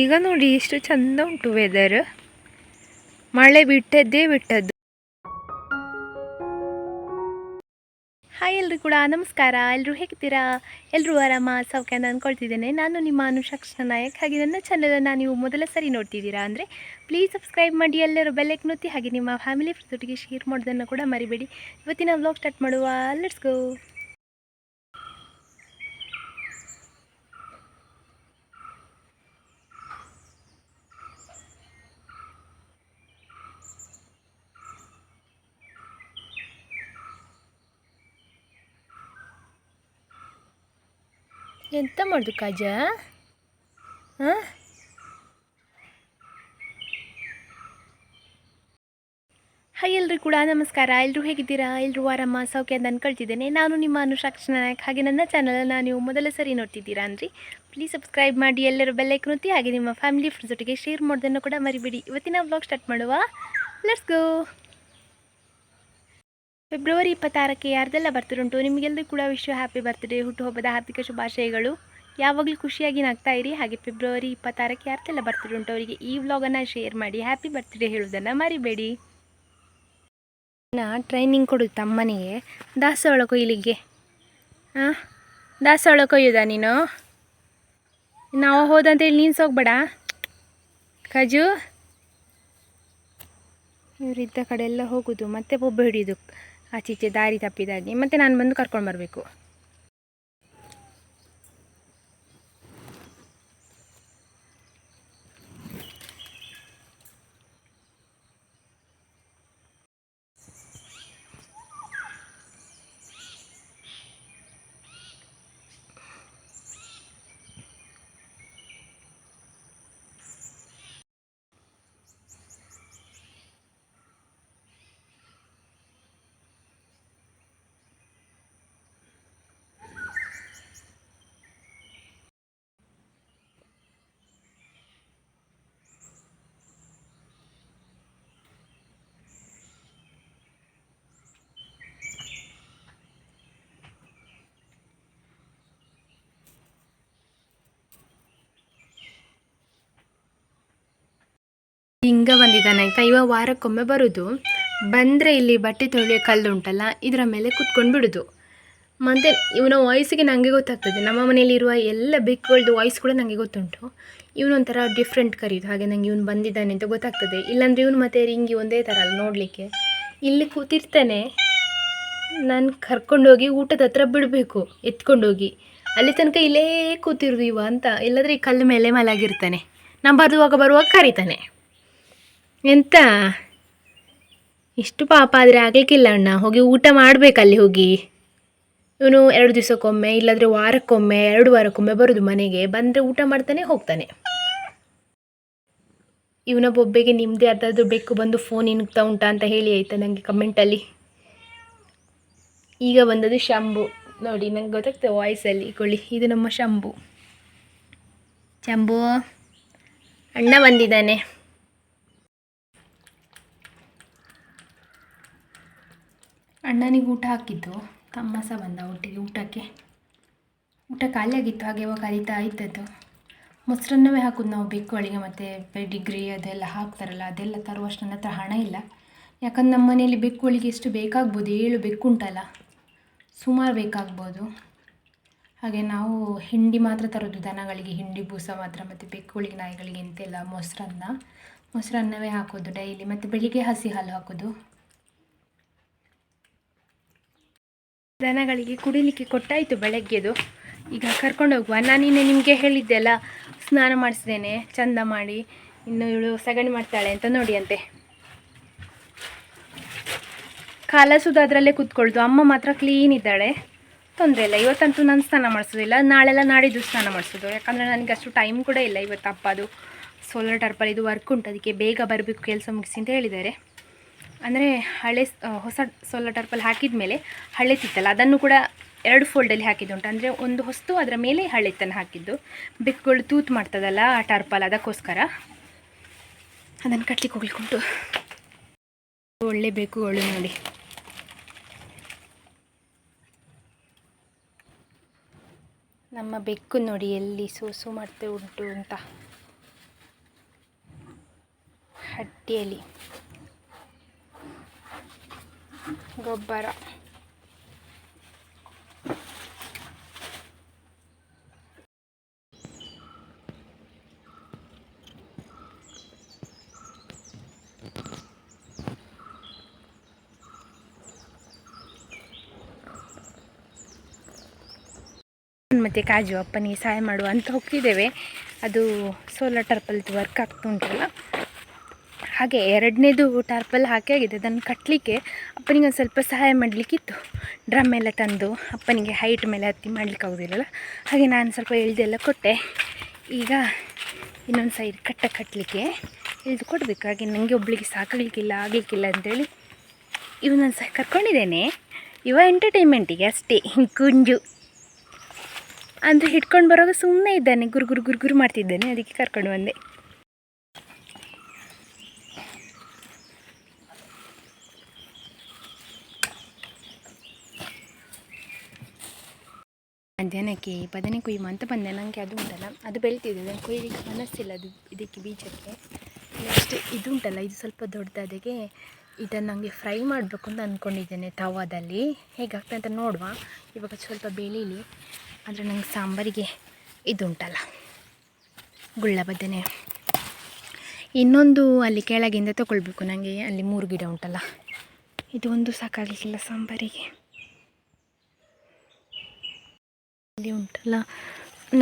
ಈಗ ನೋಡಿ ಎಷ್ಟು ಚಂದ ಉಂಟು ವೆದರ್. ಮಳೆ ಬಿಟ್ಟದ್ದು. ಹಾಯ್ ಎಲ್ರು ಕೂಡ ನಮಸ್ಕಾರ. ಎಲ್ಲರೂ ಹೇಗಿದ್ದೀರಾ? ಎಲ್ಲರೂ ಆರಾಮ ಸೌಖ್ಯ ಅಂತ ಅಂದ್ಕೊಳ್ತಿದ್ದೇನೆ. ನಾನು ನಿಮ್ಮ ಅನುಷಾ ಕೃಷ್ಣ ನಾಯಕ್. ಹಾಗೆ ನನ್ನ ಚಾನಲನ್ನು ನೀವು ಮೊದಲ ಸರಿ ನೋಡ್ತಿದ್ದೀರಾ ಅಂದರೆ ಪ್ಲೀಸ್ ಸಬ್ಸ್ಕ್ರೈಬ್ ಮಾಡಿ, ಎಲ್ಲರೂ ಬೆಲ್ಲೈಕನ್ ಒತ್ತಿ, ಹಾಗೆ ನಿಮ್ಮ ಫ್ಯಾಮಿಲಿ ಫ್ರೆಂಡ್ಸೊಟ್ಟಿಗೆ ಶೇರ್ ಮಾಡೋದನ್ನು ಕೂಡ ಮರಿಬೇಡಿ. ಇವತ್ತಿನ ವ್ಲಾಗ್ ಸ್ಟಾರ್ಟ್ ಮಾಡುವ. Let's go. ಎಂತ ಮಾಡೋದು ಕಾಜ? ಹಾಂ, ಹಾಯ್ ಎಲ್ರು ಕೂಡ ನಮಸ್ಕಾರ. ಎಲ್ಲರೂ ಹೇಗಿದ್ದೀರಾ? ಎಲ್ಲರೂ ಆರಾಮ ಸೌಖ್ಯ ಅಂತ ಅಂದ್ಕೊಳ್ತಿದ್ದೇನೆ. ನಾನು ನಿಮ್ಮ ಅನುಷಾ ಕೃಷ್ಣ ನಾಯಕ್. ಹಾಗೆ ನನ್ನ ಚಾನಲನ್ನು ನೀವು ಮೊದಲ ಸರಿ ನೋಡ್ತಿದ್ದೀರಾ ಅಂದರೆ ಪ್ಲೀಸ್ ಸಬ್ಸ್ಕ್ರೈಬ್ ಮಾಡಿ, ಎಲ್ಲರೂ ಬೆಲ್ಲೈಕನ್ ಒತ್ತಿ, ಹಾಗೆ ನಿಮ್ಮ ಫ್ಯಾಮಿಲಿ ಫ್ರೆಂಡ್ಸೊಟ್ಟಿಗೆ ಶೇರ್ ಮಾಡೋದನ್ನು ಕೂಡ ಮರಿಬೇಡಿ. ಇವತ್ತಿನ ವ್ಲಾಗ್ ಸ್ಟಾರ್ಟ್ ಮಾಡುವ. Let's go. ಫೆಬ್ರವರಿ 26ಕ್ಕೆ ಯಾರ್ದೆಲ್ಲ ಬರ್ತ್ಡೇ ಉಂಟು ನಿಮಗೆಲ್ಲರೂ ಕೂಡ ಹ್ಯಾಪಿ ಬರ್ತ್ಡೇ, ಹುಟ್ಟುಹಬ್ಬದ ಹಾರ್ದಿಕ ಶುಭಾಶಯಗಳು. ಯಾವಾಗಲೂ ಖುಷಿಯಾಗಿ ನಗ್ತಾ ಇರಿ. ಹಾಗೆ ಫೆಬ್ರವರಿ 26ಕ್ಕೆ ಯಾರ್ದೆಲ್ಲ ಬರ್ತ್ಡೇ ಉಂಟು ಅವರಿಗೆ ಈ ವ್ಲಾಗನ್ನು ಶೇರ್ ಮಾಡಿ, ಹ್ಯಾಪಿ ಬರ್ತ್ಡೇ ಹೇಳೋದನ್ನು ಮರಿಬೇಡಿ. ಟ್ರೈನಿಂಗ್ ಕೊಡು ತಮ್ಮನಿಗೆ ದಾಸವಾಳ ಕೊಯ್ಲಿಗೆ. ಹಾಂ, ದಾಸವಾಳ ಕೊಯ್ಯೋದಾ ನೀನು? ನಾವು ಹೋದಂತೇಳಿ ನೀನು ಸೋಗ್ಬೇಡ ಕಾಜು. ಇವರಿದ್ದ ಕಡೆ ಎಲ್ಲ ಹೋಗೋದು, ಮತ್ತೆ ಬೊಬ್ಬೆ ಹಿಡಿಯೋದು ಆಚೀಚೆ ದಾರಿ ತಪ್ಪಿದಾಗಿ, ಮತ್ತು ನಾನು ಬಂದು ಕರ್ಕೊಂಡು ಬರಬೇಕು. ಹಿಂಗ ಬಂದಿದ್ದಾನೆ ಆಯಿತಾ. ಇವಾಗ ವಾರಕ್ಕೊಮ್ಮೆ ಬರೋದು. ಬಂದರೆ ಇಲ್ಲಿ ಬಟ್ಟೆ ತೊಳೆಯೋ ಕಲ್ಲು ಉಂಟಲ್ಲ, ಇದರ ಮೇಲೆ ಕುತ್ಕೊಂಡು ಬಿಡೋದು. ಮತ್ತು ಇವನ ವಾಯ್ಸಿಗೆ ನನಗೆ ಗೊತ್ತಾಗ್ತದೆ. ನಮ್ಮ ಮನೆಯಲ್ಲಿರುವ ಎಲ್ಲ ಬೆಕ್ಕುಗಳದ್ದು ವಾಯ್ಸ್ ಕೂಡ ನನಗೆ ಗೊತ್ತುಂಟು. ಇವನೊಂಥರ ಡಿಫ್ರೆಂಟ್ ಕರೀದು, ಹಾಗೆ ನನಗೆ ಇವನು ಬಂದಿದ್ದಾನೆ ಅಂತ ಗೊತ್ತಾಗ್ತದೆ. ಇಲ್ಲಾಂದರೆ ಇವನು ಮತ್ತು ರಿಂಗಿ ಒಂದೇ ಥರ ಅಲ್ಲ ನೋಡಲಿಕ್ಕೆ. ಇಲ್ಲಿ ಕೂತಿರ್ತಾನೆ, ನಾನು ಕರ್ಕೊಂಡೋಗಿ ಊಟದ ಹತ್ರ ಬಿಡಬೇಕು, ಎತ್ಕೊಂಡೋಗಿ ಅಲ್ಲಿ ತನಕ ಇಲ್ಲೇ ಕೂತಿರು ಇವ ಅಂತ. ಇಲ್ಲಾಂದರೆ ಈ ಕಲ್ಲು ಮೇಲೆ ಮಲಗಿರ್ತಾನೆ. ನಾನು ಬರುವಾಗ ಕರೀತಾನೆ. ಎಂತ ಇಷ್ಟು ಪಾಪ ಆದರೆ ಆಗಲಿಕ್ಕಿಲ್ಲ ಅಣ್ಣ. ಹೋಗಿ ಊಟ ಮಾಡಬೇಕಲ್ಲಿ ಹೋಗಿ. ಇವನು 2 ದಿವಸಕ್ಕೊಮ್ಮೆ, ಇಲ್ಲಾಂದರೆ ವಾರಕ್ಕೊಮ್ಮೆ, 2 ವಾರಕ್ಕೊಮ್ಮೆ ಬರೋದು ಮನೆಗೆ. ಬಂದರೆ ಊಟ ಮಾಡ್ತಾನೆ ಹೋಗ್ತಾನೆ. ಇವನ ಬೊಬ್ಬೆಗೆ ನಿಮ್ಮದೇ ಅದಾದರೂ ಬೆಕ್ಕು ಬಂದು ಫೋನ್ ಇನ್ಗ್ತಾ ಉಂಟಾ ಅಂತ ಹೇಳಿ ಆಯಿತಾ ನನಗೆ ಕಮೆಂಟಲ್ಲಿ. ಈಗ ಬಂದದ್ದು ಶಂಭು ನೋಡಿ, ನಂಗೆ ಗೊತ್ತಾಗ್ತದೆ ವಾಯ್ಸಲ್ಲಿ. ಕೊಳ್ಳಿ, ಇದು ನಮ್ಮ ಶಂಭು. ಶಂಭು ಅಣ್ಣ ಬಂದಿದ್ದಾನೆ. ಅಣ್ಣನಿಗೆ ಊಟ ಹಾಕಿದ್ದು, ತಮ್ಮ ಸಹ ಬಂದ ಒಟ್ಟಿಗೆ ಊಟಕ್ಕೆ. ಊಟ ಖಾಲಿಯಾಗಿತ್ತು, ಹಾಗೆ ಇವಾಗ ಕರೀತಾ ಇದ್ದದ್ದು. ಮೊಸರನ್ನವೇ ಹಾಕೋದು ನಾವು ಬೆಕ್ಕುಗಳಿಗೆ, ಮತ್ತು ಪೆಡಿಗ್ರಿ ಅದೆಲ್ಲ ಹಾಕ್ತಾರಲ್ಲ ಅದೆಲ್ಲ ತರುವಷ್ಟು ನನ್ನ ಹತ್ರ ಹಣ ಇಲ್ಲ. ಯಾಕಂದ್ರೆ ನಮ್ಮ ಮನೆಯಲ್ಲಿ ಬೆಕ್ಕುಗಳಿಗೆ ಎಷ್ಟು ಬೇಕಾಗ್ಬೋದು, 7 ಬೆಕ್ಕು ಉಂಟಲ್ಲ, ಸುಮಾರು ಬೇಕಾಗ್ಬೋದು. ಹಾಗೆ ನಾವು ಹಿಂಡಿ ಮಾತ್ರ ತರೋದು ದನಗಳಿಗೆ, ಹಿಂಡಿ ಬೂಸ ಮಾತ್ರ. ಮತ್ತು ಬೆಕ್ಕುಗಳಿಗೆ ನಾಯಿಗಳಿಗೆ ಎಂತೆಲ್ಲ ಮೊಸರನ್ನವೇ ಹಾಕೋದು ಡೈಲಿ. ಮತ್ತು ಬೆಳಿಗ್ಗೆ ಹಸಿ ಹಾಲು ಹಾಕೋದು. ದನಗಳಿಗೆ ಕುಡಿಲಿಕ್ಕೆ ಕೊಟ್ಟಾಯಿತು ಬೆಳಗ್ಗೆದು. ಈಗ ಕರ್ಕೊಂಡು ಹೋಗುವ. ನಾನಿನ್ನೆ ನಿಮಗೆ ಹೇಳಿದ್ದೆ ಅಲ್ಲ, ಸ್ನಾನ ಮಾಡಿಸಿದ್ದೇನೆ ಚಂದ ಮಾಡಿ. ಇನ್ನು ಇವಳು ಸಗಣಿ ಮಾಡ್ತಾಳೆ ಅಂತ ನೋಡಿ ಅಂತೆ. ಕಾಲಸುದು ಅದರಲ್ಲೇ ಕೂತ್ಕೊಳ್ದು. ಅಮ್ಮ ಮಾತ್ರ ಕ್ಲೀನ್ ಇದ್ದಾಳೆ, ತೊಂದರೆ ಇಲ್ಲ. ಇವತ್ತಂತೂ ನಾನು ಸ್ನಾನ ಮಾಡಿಸೋದಿಲ್ಲ, ನಾಳೆಲ್ಲ ನಾಡಿದ್ದು ಸ್ನಾನ ಮಾಡಿಸೋದು. ಯಾಕಂದರೆ ನನಗೆ ಅಷ್ಟು ಟೈಮ್ ಕೂಡ ಇಲ್ಲ. ಇವತ್ತು ಅದು ಸೋಲಾರ್ ಟರ್ಪಲ್ ಇದು ವರ್ಕ್ ಉಂಟು, ಅದಕ್ಕೆ ಬೇಗ ಬರಬೇಕು ಕೆಲಸ ಮುಗಿಸಿ ಅಂತ ಹೇಳಿದ್ದಾರೆ. ಅಂದರೆ ಹೊಸ ಸೋಲಾರ್ ಟರ್ಪಲ್ ಹಾಕಿದ ಮೇಲೆ ಹಳೆತಿತ್ತಲ್ಲ, ಅದನ್ನು ಕೂಡ 2 ಫೋಲ್ಡಲ್ಲಿ ಹಾಕಿದ್ದುಂಟು. ಅಂದರೆ ಒಂದು ಹೊಸ್ತು, ಅದರ ಮೇಲೆ ಹಳೆತನ್ನು ಹಾಕಿದ್ದು. ಬೆಕ್ಕುಗಳು ತೂತು ಮಾಡ್ತದಲ್ಲ ಆ ಟರ್ಪಲ್, ಅದಕ್ಕೋಸ್ಕರ ಅದನ್ನು ಕಟ್ಲಿಕ್ಕೆ ಹೋಗ್ಲಿಕ್ಕುಂಟು. ಒಳ್ಳೆ ಬೆಕ್ಕುಗಳು ನೋಡಿ. ನಮ್ಮ ಬೆಕ್ಕು ನೋಡಿ ಎಲ್ಲಿ ಸೂಸು ಮಾಡ್ತೇ ಉಂಟು ಅಂತ. ಬುಟ್ಟಿಯಲ್ಲಿ ಗೊಬ್ಬರ. ಮತ್ತು ಕಾಜು ಅಪ್ಪನಿಗೆ ಸಹಾಯ ಮಾಡುವ ಅಂತ ಹೋಗ್ತಿದ್ದೇವೆ. ಅದು ಸೋಲಾರ್ ಟರ್ಪಲ್ದು ವರ್ಕ್ ಆಗ್ತಾ ಉಂಟಲ್ಲ, ಹಾಗೆ ಎರಡನೇದು ಟಾರ್ಪಲ್ ಹಾಕಿ ಆಗಿದೆ. ಅದನ್ನು ಕಟ್ಟಲಿಕ್ಕೆ ಅಪ್ಪನಿಗೆ ಒಂದು ಸ್ವಲ್ಪ ಸಹಾಯ ಮಾಡಲಿಕ್ಕಿತ್ತು. ಡ್ರಮ್ ಎಲ್ಲ ತಂದು ಅಪ್ಪನಿಗೆ ಹೈಟ್ ಮೇಲೆ ಹತ್ತಿ ಮಾಡಲಿಕ್ಕೆ ಆಗೋದಿಲ್ಲಲ್ಲ, ಹಾಗೆ ನಾನು ಸ್ವಲ್ಪ ಇಳಿದೆಲ್ಲ ಕೊಟ್ಟೆ. ಈಗ ಇನ್ನೊಂದು ಸೈಡ್ ಕಟ್ಟಲಿಕ್ಕೆ ಇಳಿದು ಕೊಡಬೇಕು. ಹಾಗೆ ನನಗೆ ಒಬ್ಬಳಿಗೆ ಆಗಲಿಕ್ಕಿಲ್ಲ ಅಂಥೇಳಿ ಇವನನ್ನು ಸಹ ಕರ್ಕೊಂಡಿದ್ದೇನೆ. ಇವ ಎಂಟರ್ಟೈನ್ಮೆಂಟಿಗೆ ಅಷ್ಟೇ, ಕುಂಜು ಅಂದರೆ ಹಿಡ್ಕೊಂಡು ಬರೋವಾಗ ಸುಮ್ಮನೆ ಇದ್ದಾನೆ, ಗುರುಗುರು ಮಾಡ್ತಿದ್ದಾನೆ, ಅದಕ್ಕೆ ಕರ್ಕೊಂಡು ಬಂದೆ. ಮಧ್ಯಾಹ್ನಕ್ಕೆ ಬದನೆ ಕೊಯ್ಯುವ ಅಂತ ಬಂದೆ. ನನಗೆ ಅದು ಉಂಟಲ್ಲ, ಅದು ಬೆಳ್ತಿದೆ, ಅದನ್ನು ಕೊಯ್ಯಲಿಕ್ಕೆ ಮನಸ್ಸಿಲ್ಲ. ಅದು ಇದಕ್ಕೆ ಬೀಜಕ್ಕೆ ನೆಕ್ಸ್ಟ್ ಇದು ಉಂಟಲ್ಲ, ಇದು ಸ್ವಲ್ಪ ದೊಡ್ಡದಾದಾಗೆ ಇದನ್ನು ನನಗೆ ಫ್ರೈ ಮಾಡಬೇಕು ಅಂತ ಅಂದ್ಕೊಂಡಿದ್ದೇನೆ ತವಾದಲ್ಲಿ. ಹೇಗಾಗ್ತದೆ ಅಂತ ನೋಡುವ. ಇವಾಗ ಸ್ವಲ್ಪ ಬೆಳೀಲಿ. ಆದರೆ ನಂಗೆ ಸಾಂಬಾರಿಗೆ ಇದು ಉಂಟಲ್ಲ ಗುಳ್ಳ ಬದನೆ, ಇನ್ನೊಂದು ಅಲ್ಲಿ ಕೆಳಗಿಂದ ತೊಗೊಳ್ಬೇಕು. ನನಗೆ ಅಲ್ಲಿ 3 ಗಿಡ ಉಂಟಲ್ಲ, ಇದು ಒಂದು ಸಾಕಾಗಲಿಕ್ಕಿಲ್ಲ ಸಾಂಬಾರಿಗೆ. ಇಲ್ಲಿ ಉಂಟಲ್ಲ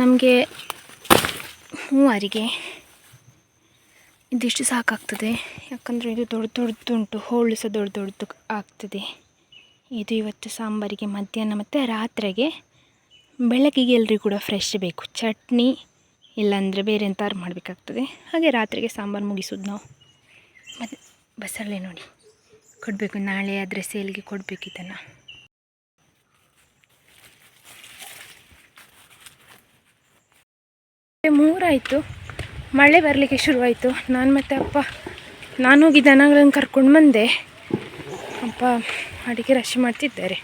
ನಮಗೆ ಮೂವರಿಗೆ ಇದಿಷ್ಟು ಸಾಕಾಗ್ತದೆ. ಯಾಕಂದರೆ ಇದು ದೊಡ್ಡದುಂಟು, ಹೋಳು ಸಹ ದೊಡ್ಡದು ಆಗ್ತದೆ. ಇದು ಇವತ್ತು ಸಾಂಬಾರಿಗೆ ಮಧ್ಯಾಹ್ನ ಮತ್ತು ರಾತ್ರಿಗೆ. ಬೆಳಗ್ಗಿಗೆ ಎಲ್ರಿಗೂ ಕೂಡ ಫ್ರೆಶ್ ಬೇಕು, ಚಟ್ನಿ ಇಲ್ಲಾಂದರೆ ಬೇರೆ ಎಂತಾರು ಮಾಡಬೇಕಾಗ್ತದೆ. ಹಾಗೆ ರಾತ್ರಿಗೆ ಸಾಂಬಾರು ಮುಗಿಸೋದು ನಾವು. ಮತ್ತು ಬಸಳೆ ನೋಡಿ ಕೊಡಬೇಕು, ನಾಳೆ ಆದರೆ ಸೇಲ್ಗೆ ಕೊಡಬೇಕು ಇದನ್ನು. ಮೂರಾಯಿತು, ಮಳೆ ಬರಲಿಕ್ಕೆ ಶುರುವಾಯಿತು. ನಾನು ಮತ್ತು ಅಪ್ಪ, ನಾನು ಹೋಗಿ ದನಗಳನ್ನು ಕರ್ಕೊಂಡು ಬಂದೆ. ಅಪ್ಪ ಅಡಿಗೆ ರಾಶಿ ಮಾಡ್ತಿದ್ದಾರೆ.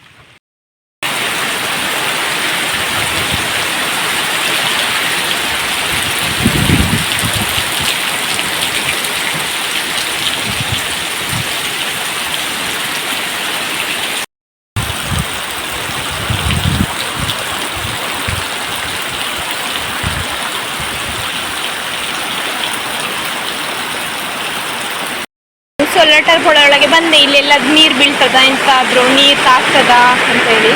ಸೋಲಾರ್ ಟರ್ಪಲ್ ಒಳಗೆ ಬಂದೆ. ಇಲ್ಲೆಲ್ಲ ನೀರು ಬೀಳ್ತದ, ಎಂತಾದರೂ ನೀರು ತಾಗ್ತದ ಅಂತೇಳಿ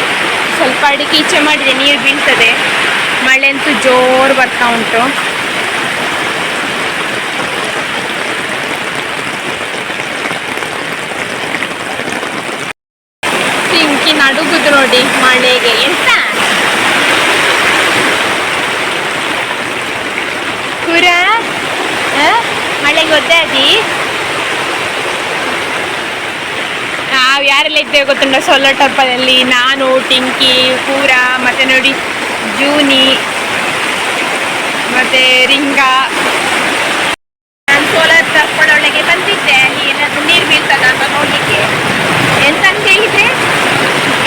ಸ್ವಲ್ಪ ಅಡಿಕೆ ಈಚೆ ಮಾಡಿದೆ, ನೀರು ಬೀಳ್ತದೆ. ಮಳೆ ಅಂತೂ ಜೋರು ಬರ್ತಾ ಉಂಟು. ಪಿಂಕಿ ನಡುಗುದು ನೋಡಿ ಮಳೆಗೆ. ಎಂತ ಪೂರ ಮಳೆಗೆ ಗೊತ್ತಾದಿ. ನಾವು ಯಾರೆಲ್ಲ ಇದ್ದೇವೆ ಗೊತ್ತುಂಟ ಸೋಲಾರ್ ಟರ್ಪಲಲ್ಲಿ? ನಾನು, ಟಿಂಕಿ, ಪೂರ, ಮತ್ತು ನೋಡಿ ಜೂನಿ, ಮತ್ತು ರಿಂಗಾ. ನಾನು ಸೋಲಾರ್ ಟರ್ಪಲ್ ಒಳಗೆ ಬಂದಿದ್ದೆ, ಅಲ್ಲಿ ಏನಾದರೂ ನೀರು ಬೀಳ್ತದ ಅಂತ ನೋಡಲಿಕ್ಕೆ. ಎಂತಂತ ಹೇಳಿದರೆ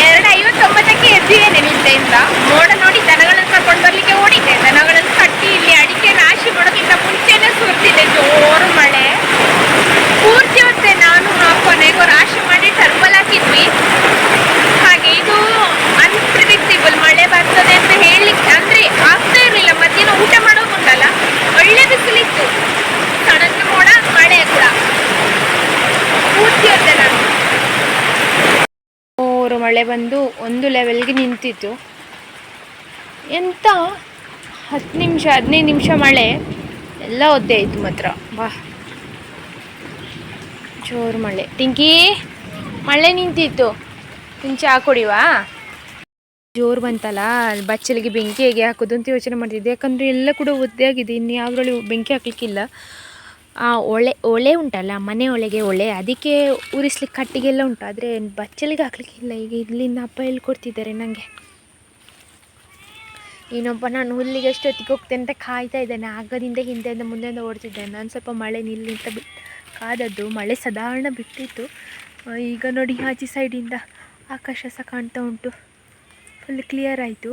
2:59ಕ್ಕೆ ಎದ್ದಿದ್ದೇನೆ ನಿದ್ದೆಯಿಂದ. ಮೋಡ ನೋಡಿ ದನಗಳನ್ನು ಕರ್ಕೊಂಡು ಬರಲಿಕ್ಕೆ ಓಡಿದ್ದೆ. ದನಗಳನ್ನು ಕಟ್ಟಿ ಇಲ್ಲಿ ಅಡಿಕೆ ರಾಶಿ ಮಾಡೋಕ್ಕಿಂತ ಮುಂಚೆನೇ ಸುರಿದಿದೆ ಜೋರು ಮಳೆ. ಪೂರ್ತಿ ಹೊತ್ತೆ ನಾನು ಕೊನೆಗೂ ರಾಶಿ ಮಾಡಿ ಟರ್ಪಲ್ ಹಾಕಿದ್ವಿ. ಹಾಗೆ ಇದು ಅನ್ಪ್ರಿಡಿಕ್ಟೇಬಲ್, ಮಳೆ ಬರ್ತದೆ ಅಂತ ಹೇಳಲಿಕ್ಕೆ ಅಂದರೆ ಆಗ್ತಾ ಇರಲಿಲ್ಲ. ಮಧ್ಯಾಹ್ನ ಊಟ ಮಾಡೋದುಂಟಲ್ಲ, ಒಳ್ಳೆ ಬಿಸಿಲಿತ್ತು, ಸಡನ್ ಮೋಡ, ಮಳೆ ಕೂಡ ಪೂರ್ತಿ ಹೊತ್ತೆ. ನಾನು ಮಳೆ ಬಂದು ಒಂದು ಲೆವೆಲ್ಗೆ ನಿಂತಿತ್ತು. ಎಂತ 10 ನಿಮಿಷ 15 ನಿಮಿಷ ಮಳೆ ಎಲ್ಲ ಒದ್ದೆ ಆಯಿತು ಮಾತ್ರ. ಬಾ ಜೋರು ಮಳೆ. ಟಿಂಕಿ ಮಳೆ ನಿಂತಿತ್ತು, ಚಾ ಕುಡಿವಾ? ಜೋರು ಬಂತಲ್ಲ, ಬಚ್ಚಲಿಗೆ ಬೆಂಕಿ ಹೇಗೆ ಹಾಕೋದು ಅಂತ ಯೋಚನೆ ಮಾಡ್ತಿದ್ದೆ. ಯಾಕಂದರೆ ಎಲ್ಲ ಕೂಡ ಒದ್ದೆ ಆಗಿದೆ, ಇನ್ನು ಯಾವುದ್ರಲ್ಲಿ ಬೆಂಕಿ ಹಾಕ್ಲಿಕ್ಕಿಲ್ಲ. ಆ ಒಳೆ ಉಂಟಲ್ಲ, ಮನೆ ಒಳಗೆ ಒಳೆ, ಅದಕ್ಕೆ ಉರಿಸ್ಲಿಕ್ಕೆ ಕಟ್ಟಿಗೆಲ್ಲ ಉಂಟು. ಆದರೆ ಬಚ್ಚಲಿಗೆ ಹಾಕ್ಲಿಕ್ಕಿಲ್ಲ. ಈಗ ಇಲ್ಲಿಂದ ಅಪ್ಪ ಹೇಳ್ಕೊಡ್ತಿದ್ದಾರೆ ನನಗೆ. ಇನ್ನೊಬ್ಬ ನಾನು ಹುಲ್ಲಿಗೆ ಎಷ್ಟೊತ್ತಿಗೆ ಹೋಗ್ತೇನೆ ಅಂತ ಕಾಯ್ತಾ ಇದ್ದಾನೆ. ಆಗದಿಂದ ಹಿಂದೆಯಿಂದ ಮುಂದೆಯಿಂದ ಓಡ್ತಿದ್ದೇನೆ. ನಾನು ಸ್ವಲ್ಪ ಮಳೆ ನಿಲ್ಲಿ ಅಂತ ಕಾದದ್ದು. ಮಳೆ ಸಾಧಾರಣ ಬಿಟ್ಟಿತ್ತು. ಈಗ ನೋಡಿ ಆಚೆ ಸೈಡಿಂದ ಆಕಾಶ ಸಹ ಕಾಣ್ತಾ ಉಂಟು, ಫುಲ್ ಕ್ಲಿಯರ್ ಆಯಿತು.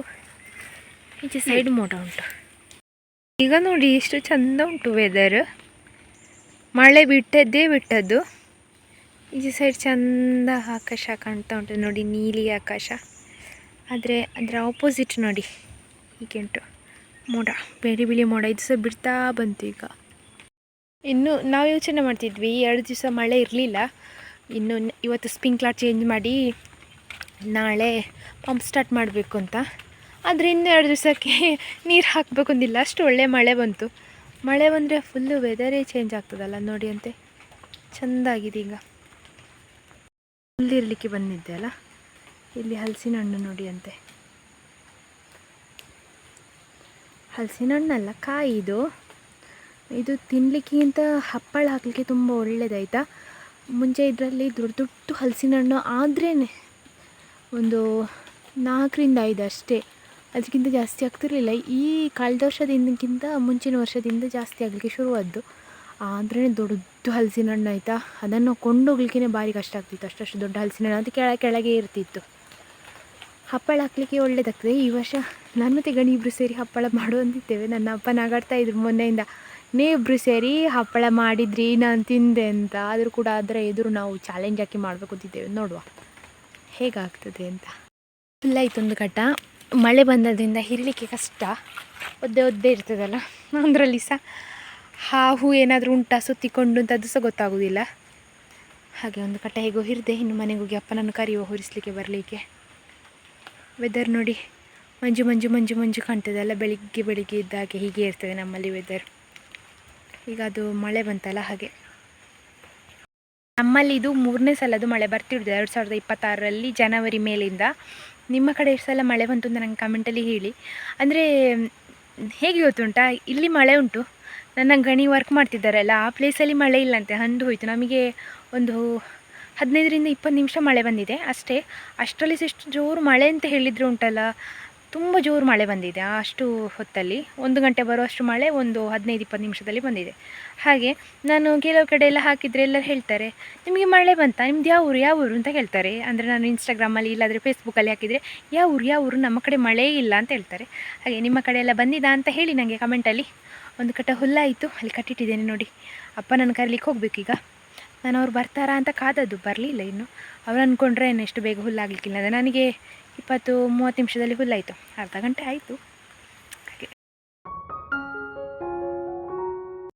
ಈಚೆ ಸೈಡ್ ಮೋಡ ಉಂಟು. ಈಗ ನೋಡಿ ಎಷ್ಟು ಚಂದ ಉಂಟು ವೆದರ್. ಮಳೆ ಬಿಟ್ಟದ್ದು. ಈ ಸೈಡ್ ಚಂದ ಆಕಾಶ ಕಾಣ್ತಾ ಉಂಟು ನೋಡಿ, ನೀಲಿ ಆಕಾಶ. ಆದರೆ ಅದರ ಆಪೋಸಿಟ್ ನೋಡಿ ಹೀಗೆ ಉಂಟು ಮೋಡ, ಬಿಳಿ ಮೋಡ. ಇದು ಸಹ ಬಿಡ್ತಾ ಬಂತು ಈಗ. ಇನ್ನು ನಾವು ಯೋಚನೆ ಮಾಡ್ತಿದ್ವಿ 2 ದಿವಸ ಮಳೆ ಇರಲಿಲ್ಲ, ಇನ್ನು ಇವತ್ತು ಸ್ಪ್ರಿಂಕ್ಲರ್ ಚೇಂಜ್ ಮಾಡಿ ನಾಳೆ ಪಂಪ್ ಸ್ಟಾರ್ಟ್ ಮಾಡಬೇಕು ಅಂತ. ಆದರೆ ಇನ್ನು 2 ದಿವಸಕ್ಕೆ ನೀರು ಹಾಕಬೇಕು ಅಂದಿಲ್ಲ, ಅಷ್ಟು ಒಳ್ಳೆ ಮಳೆ ಬಂತು. ಮಳೆ ಬಂದರೆ ಫುಲ್ಲು ವೆದರೇ ಚೇಂಜ್ ಆಗ್ತದಲ್ಲ ನೋಡಿ ಅಂತೆ, ಚೆಂದಾಗಿದೆ ಈಗ. ಇರಲಿಕ್ಕೆ ಬಂದಿದ್ದೆ ಅಲ್ಲ, ಇಲ್ಲಿ ಹಲಸಿನ ಹಣ್ಣು ನೋಡಿ ಅಂತೆ. ಹಲಸಿನ ಹಣ್ಣಲ್ಲ, ಕಾಯಿ ಇದು ತಿನ್ನಲಿಕ್ಕಿಂತ ಹಪ್ಪಳ ಹಾಕಲಿಕ್ಕೆ ತುಂಬ ಒಳ್ಳೆಯದಾಯ್ತಾ. ಮುಂಚೆ ಇದರಲ್ಲಿ ದೊಡ್ಡ ದೊಡ್ಡ ಹಲಸಿನ ಹಣ್ಣು ಆದ್ರೇ ಒಂದು 4ರಿಂದ 5 ಅಷ್ಟೇ, ಅದಕ್ಕಿಂತ ಜಾಸ್ತಿ ಆಗ್ತಿರಲಿಲ್ಲ. ಈ ಕಳೆದ ವರ್ಷದಿಂದಕ್ಕಿಂತ ಮುಂಚಿನ ವರ್ಷದಿಂದ ಜಾಸ್ತಿ ಆಗಲಿಕ್ಕೆ ಶುರುವಾದ್ದು. ಆದರೆ ದೊಡ್ಡ ಹಲಸಿನ ಹಣ್ಣು ಆಯಿತಾ, ಅದನ್ನು ಕೊಂಡೋಗ್ಲಿಕ್ಕೆ ಭಾರಿ ಕಷ್ಟ ಆಗ್ತಿತ್ತು. ಅಷ್ಟು ದೊಡ್ಡ ಹಲಸಿನ ಹಣ್ಣು, ಅದು ಕೆಳಗೆ ಇರ್ತಿತ್ತು. ಹಪ್ಪಳ ಹಾಕಲಿಕ್ಕೆ ಒಳ್ಳೆಯದಾಗ್ತದೆ. ಈ ವರ್ಷ ನಾನು ಮತ್ತು ಗಣಿ ಇಬ್ಬರು ಸೇರಿ ಹಪ್ಪಳ ಮಾಡುವಂತಿದ್ದೇವೆ. ನನ್ನ ಅಪ್ಪ ನಗಾಡ್ತಾ ಇದ್ರು ಮೊನ್ನೆಯಿಂದ, ನೀವಿಬ್ಬರು ಸೇರಿ ಹಪ್ಪಳ ಮಾಡಿದ್ರಿ, ನಾನು ತಿಂದೆ ಅಂತ. ಆದರೂ ಕೂಡ ಅದರ ಎದುರು ನಾವು ಚಾಲೆಂಜ್ ಹಾಕಿ ಮಾಡಬೇಕು ಅಂತಿದ್ದೇವೆ, ನೋಡುವ ಹೇಗಾಗ್ತದೆ ಅಂತ. ಫುಲ್ಲಾಯ್ತು ಒಂದು ಘಟ್ಟ. ಮಳೆ ಬಂದದ್ರಿಂದ ಹಿರಲಿಕ್ಕೆ ಕಷ್ಟ, ಒದ್ದೆ ಇರ್ತದಲ್ಲ, ಅದರಲ್ಲಿ ಸಹ ಹಾವು ಏನಾದರೂ ಉಂಟಾ ಸುತ್ತಿಕೊಂಡು ಅಂತ ಅದು ಸಹ ಗೊತ್ತಾಗೋದಿಲ್ಲ. ಹಾಗೆ ಒಂದು ಕಟ್ಟ ಹೇಗೋ ಹಿರಿದೆ. ಇನ್ನು ಮನೆಗೆ ಹೋಗಿ ಅಪ್ಪನನ್ನು ಕರೆಯುವ ಹೊರಿಸಲಿಕ್ಕೆ ಬರಲಿಕ್ಕೆ. ವೆದರ್ ನೋಡಿ, ಮಂಜು ಕಾಣ್ತದೆ ಅಲ್ಲ, ಬೆಳಿಗ್ಗೆ ಇದ್ದಾಗೆ ಹೀಗೆ ಇರ್ತದೆ ನಮ್ಮಲ್ಲಿ ವೆದರ್. ಈಗ ಅದು ಮಳೆ ಬಂತಲ್ಲ ಹಾಗೆ. ನಮ್ಮಲ್ಲಿ ಇದು 3ನೇ ಸಲದ್ದು ಮಳೆ ಬರ್ತಿರೋದು 2026ರಲ್ಲಿ ಜನವರಿ ಮೇಲಿಂದ. ನಿಮ್ಮ ಕಡೆ ಎಷ್ಟು ಸಲ ಮಳೆ ಬಂತು ಅಂತ ನಂಗೆ ಕಮೆಂಟಲ್ಲಿ ಹೇಳಿ. ಅಂದರೆ ಹೇಗೆ ಗೊತ್ತುಂಟಾ, ಇಲ್ಲಿ ಮಳೆ ಉಂಟು, ನನ್ನ ಗಣಿ ವರ್ಕ್ ಮಾಡ್ತಿದ್ದಾರಲ್ಲ ಆ ಪ್ಲೇಸಲ್ಲಿ ಮಳೆ ಇಲ್ಲಂತೆ, ಹಂದು ಹೋಯಿತು. ನಮಗೆ ಒಂದು 15ರಿಂದ 20 ನಿಮಿಷ ಮಳೆ ಬಂದಿದೆ ಅಷ್ಟೇ. ಅಷ್ಟರಲ್ಲಿ ಎಷ್ಟು ಜೋರು ಮಳೆ ಅಂತ ಹೇಳಿದರೆ ಉಂಟಲ್ಲ, ತುಂಬ ಜೋರು ಮಳೆ ಬಂದಿದೆ. ಅಷ್ಟು ಹೊತ್ತಲ್ಲಿ 1 ಗಂಟೆ ಬರುವಷ್ಟು ಮಳೆ ಒಂದು 15-20 ನಿಮಿಷದಲ್ಲಿ ಬಂದಿದೆ. ಹಾಗೆ ನಾನು ಕೆಲವು ಕಡೆ ಎಲ್ಲ ಹಾಕಿದರೆ ಎಲ್ಲರೂ ಹೇಳ್ತಾರೆ, ನಿಮಗೆ ಮಳೆ ಬಂತಾ, ನಿಮ್ದು ಯಾವ ಊರು ಅಂತ ಹೇಳ್ತಾರೆ. ಅಂದರೆ ನಾನು ಇನ್ಸ್ಟಾಗ್ರಾಮಲ್ಲಿ ಇಲ್ಲಾಂದರೆ ಫೇಸ್ಬುಕ್ಕಲ್ಲಿ ಹಾಕಿದರೆ ಯಾವ ಊರು ನಮ್ಮ ಕಡೆ ಮಳೆ ಇಲ್ಲ ಅಂತ ಹೇಳ್ತಾರೆ. ಹಾಗೆ ನಿಮ್ಮ ಕಡೆ ಎಲ್ಲ ಬಂದಿದಾ ಅಂತ ಹೇಳಿ ನನಗೆ ಕಮೆಂಟಲ್ಲಿ. ಒಂದು ಕಟ್ಟ ಹುಲ್ಲಾಯಿತು, ಅಲ್ಲಿ ಕಟ್ಟಿಟ್ಟಿದ್ದೇನೆ ನೋಡಿ. ಅಪ್ಪ ನನ್ನ ಕರೀಲಿಕ್ಕೆ ಹೋಗಬೇಕೀಗ. ನಾನು ಅವ್ರು ಬರ್ತಾರಾ ಅಂತ ಕಾದದ್ದು, ಬರಲಿಲ್ಲ ಇನ್ನು. ಅವ್ರು ಅಂದ್ಕೊಂಡ್ರೆ ಎಷ್ಟು ಬೇಗ ಹುಲ್ಲಾಗಲಿಕ್ಕಿಲ್ಲ. ನನಗೆ 20-30 ನಿಮಿಷದಲ್ಲಿ ಹುಲ್ಲಾಯಿತು, ಅರ್ಧ ಗಂಟೆ ಆಯಿತು.